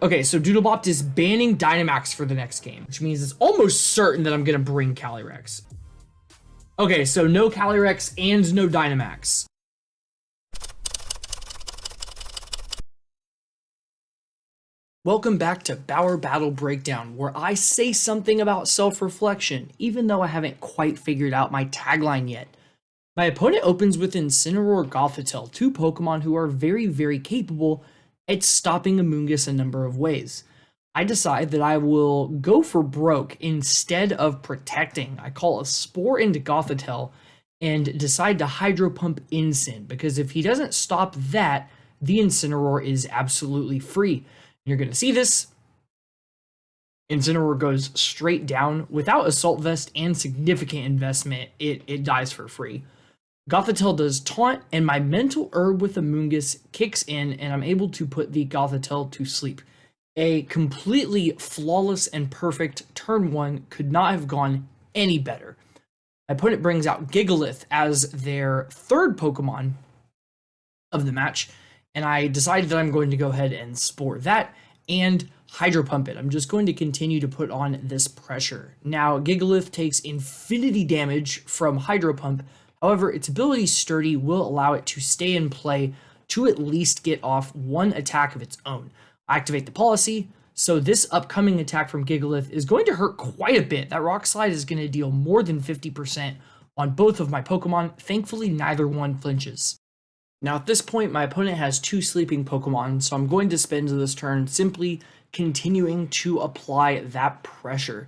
Okay, so Doodlebop is banning Dynamax for the next game, which means it's almost certain that I'm going to bring Calyrex. Okay, so no Calyrex and no Dynamax. Welcome back to Bauer Battle Breakdown, where I say something about self-reflection, even though I haven't quite figured out my tagline yet. My opponent opens with Incineroar Gothitelle, two Pokemon who are very, very capable at stopping Amoonguss a number of ways. I decide that I will go for broke instead of protecting. I call a Spore into Gothitelle and decide to Hydro Pump Incin, because if he doesn't stop that, the Incineroar is absolutely free. You're going to see this. Incineroar goes straight down without Assault Vest and significant investment. It dies for free. Gothitelle does taunt, and my mental herb with Amoonguss kicks in, and I'm able to put the Gothitelle to sleep. A completely flawless and perfect turn one could not have gone any better. My opponent brings out Gigalith as their third Pokemon of the match, and I decided that I'm going to go ahead and Spore that and Hydro Pump it. I'm just going to continue to put on this pressure. Now, Gigalith takes infinity damage from Hydro Pump. However, its ability Sturdy will allow it to stay in play to at least get off one attack of its own. I activate the policy, so this upcoming attack from Gigalith is going to hurt quite a bit. That Rock Slide is going to deal more than 50% on both of my Pokemon. Thankfully, neither one flinches. Now at this point, my opponent has two sleeping Pokemon, so I'm going to spend this turn simply continuing to apply that pressure.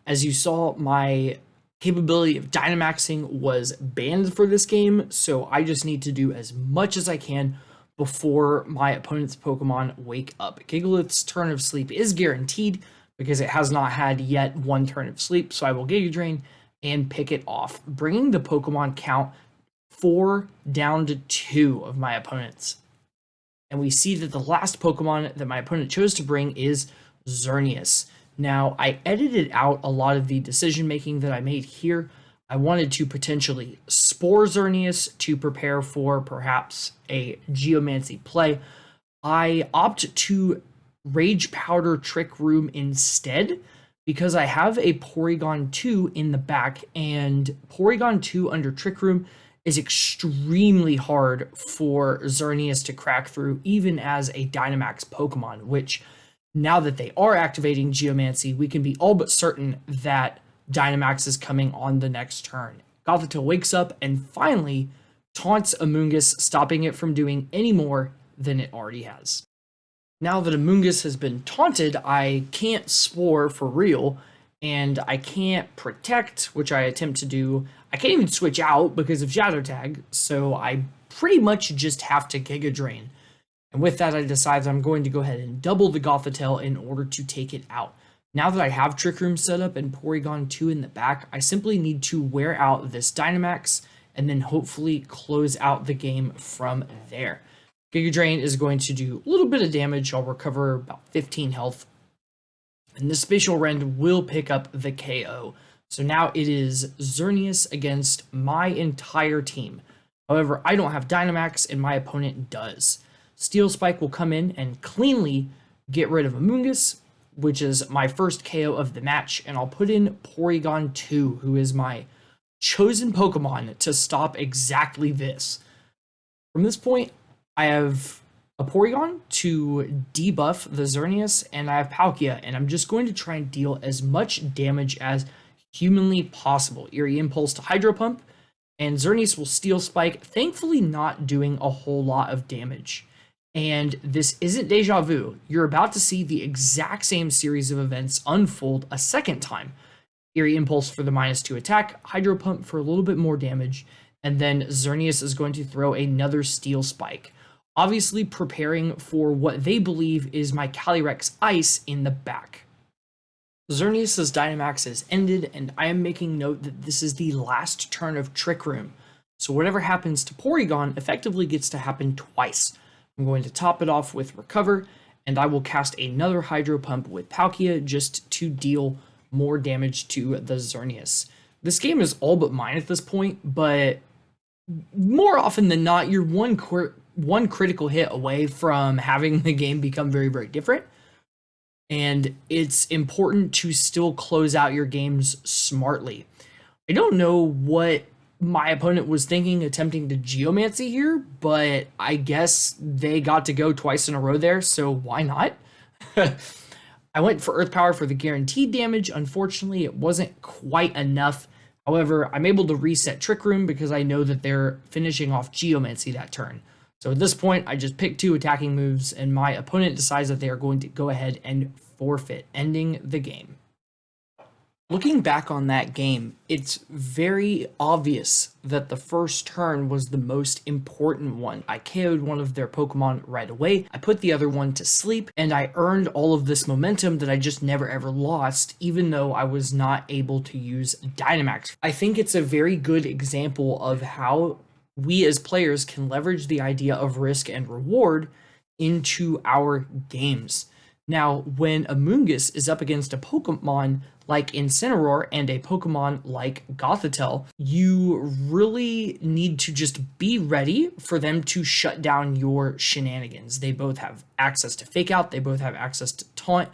As you saw, my capability of Dynamaxing was banned for this game, so I just need to do as much as I can before my opponent's Pokemon wake up. Gigalith's turn of sleep is guaranteed because it has not had yet one turn of sleep, so I will Giga Drain and pick it off, bringing the Pokemon count 4 down to 2 of my opponents. And we see that the last Pokemon that my opponent chose to bring is Xerneas. Now, I edited out a lot of the decision making that I made here. I wanted to potentially Spore Xerneas to prepare for perhaps a Geomancy play. I opt to Rage Powder Trick Room instead because I have a Porygon 2 in the back, and Porygon 2 under Trick Room is extremely hard for Xerneas to crack through, even as a Dynamax Pokemon, which now that they are activating Geomancy, we can be all but certain that Dynamax is coming on the next turn. Gothitelle wakes up and finally taunts Amoonguss, stopping it from doing any more than it already has. Now that Amoonguss has been taunted, I can't Spore for real, and I can't protect, which I attempt to do. I can't even switch out because of Shadow Tag, so I pretty much just have to Giga Drain. And with that, I decide that I'm going to go ahead and double the Gothitelle in order to take it out. Now that I have Trick Room set up and Porygon 2 in the back, I simply need to wear out this Dynamax and then hopefully close out the game from there. Giga Drain is going to do a little bit of damage. I'll recover about 15 health. And the Spatial Rend will pick up the KO. So now it is Xerneas against my entire team. However, I don't have Dynamax and my opponent does. Steel Spike will come in and cleanly get rid of Amoonguss, which is my first KO of the match, and I'll put in Porygon 2, who is my chosen Pokemon to stop exactly this. From this point, I have a Porygon to debuff the Xerneas, and I have Palkia, and I'm just going to try and deal as much damage as humanly possible. Eerie Impulse to Hydro Pump, and Xerneas will Steel Spike, thankfully not doing a whole lot of damage. And this isn't deja vu. You're about to see the exact same series of events unfold a second time. Eerie Impulse for the -2 attack, Hydro Pump for a little bit more damage, and then Xerneas is going to throw another Steel Spike, obviously preparing for what they believe is my Calyrex Ice in the back. Xerneas' Dynamax is ended, and I am making note that this is the last turn of Trick Room, so whatever happens to Porygon effectively gets to happen twice. I'm going to top it off with Recover, and I will cast another Hydro Pump with Palkia just to deal more damage to the Xerneas. This game is all but mine at this point, but more often than not, you're one critical hit away from having the game become very, very different. and it's important to still close out your games smartly. I don't know what my opponent was thinking attempting to Geomancy here, but I guess they got to go twice in a row there, so why not? I went for Earth Power for the guaranteed damage. Unfortunately, it wasn't quite enough. However, I'm able to reset Trick Room because I know that they're finishing off Geomancy that turn. So at this point, I just pick 2 attacking moves, and my opponent decides that they are going to go ahead and forfeit, ending the game. Looking back on that game, it's very obvious that the first turn was the most important one. I KO'd one of their Pokemon right away, I put the other one to sleep, and I earned all of this momentum that I just never ever lost, even though I was not able to use Dynamax. I think it's a very good example of how we as players can leverage the idea of risk and reward into our games. Now, when Amoonguss is up against a Pokemon like Incineroar and a Pokemon like Gothitelle, you really need to just be ready for them to shut down your shenanigans. They both have access to Fake Out, they both have access to Taunt.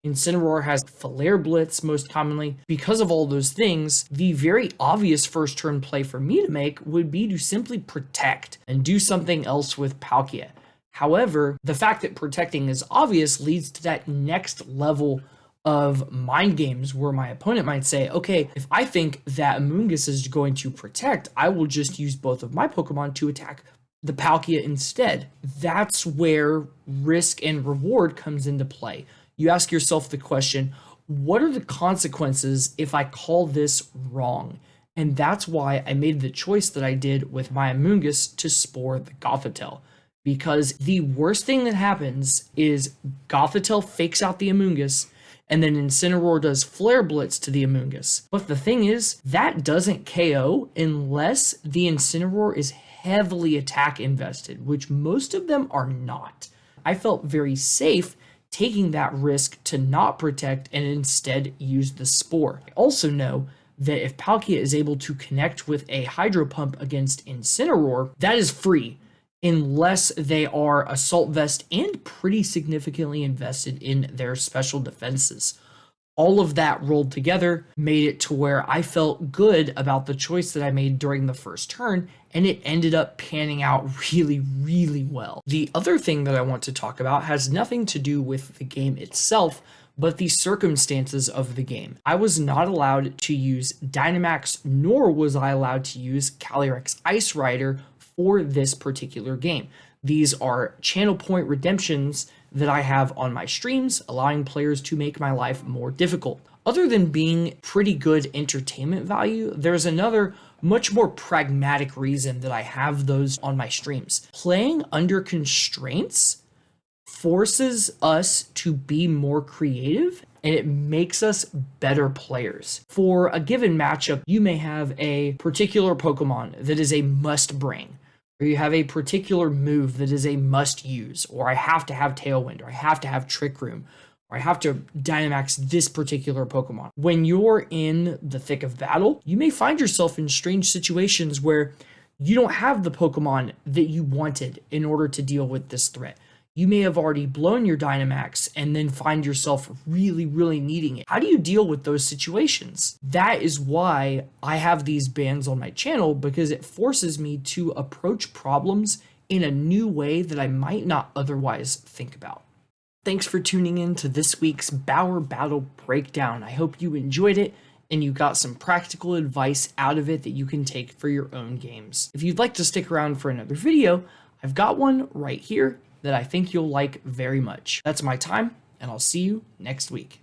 Incineroar has Flare Blitz most commonly. Because of all those things, the very obvious first turn play for me to make would be to simply protect and do something else with Palkia. However, the fact that protecting is obvious leads to that next level of mind games where my opponent might say, okay, if I think that Amoonguss is going to protect, I will just use both of my Pokemon to attack the Palkia instead. That's where risk and reward comes into play. You ask yourself the question, what are the consequences if I call this wrong? And that's why I made the choice that I did with my Amoonguss to Spore the Gothitelle. Because the worst thing that happens is Gothitelle fakes out the Amoonguss, and then Incineroar does Flare Blitz to the Amoonguss. But the thing is, that doesn't KO unless the Incineroar is heavily attack invested, which most of them are not. I felt very safe taking that risk to not protect and instead use the Spore. I also know that if Palkia is able to connect with a Hydro Pump against Incineroar, that is free, unless they are Assault Vest and pretty significantly invested in their special defenses. All of that rolled together made it to where I felt good about the choice that I made during the first turn, and it ended up panning out really, really well. The other thing that I want to talk about has nothing to do with the game itself, but the circumstances of the game. I was not allowed to use Dynamax, nor was I allowed to use Calyrex Ice Rider for this particular game. These are channel point redemptions that I have on my streams, allowing players to make my life more difficult. Other than being pretty good entertainment value, there's another much more pragmatic reason that I have those on my streams. Playing under constraints forces us to be more creative, and it makes us better players. For a given matchup, you may have a particular Pokemon that is a must bring, or you have a particular move that is a must use, or I have to have Tailwind, or I have to have Trick Room, or I have to Dynamax this particular Pokemon. When you're in the thick of battle, you may find yourself in strange situations where you don't have the Pokemon that you wanted in order to deal with this threat. You may have already blown your Dynamax and then find yourself really, really needing it. How do you deal with those situations? That is why I have these bans on my channel, because it forces me to approach problems in a new way that I might not otherwise think about. Thanks for tuning in to this week's Bauer Battle Breakdown. I hope you enjoyed it and you got some practical advice out of it that you can take for your own games. If you'd like to stick around for another video, I've got one right here that I think you'll like very much. That's my time, and I'll see you next week.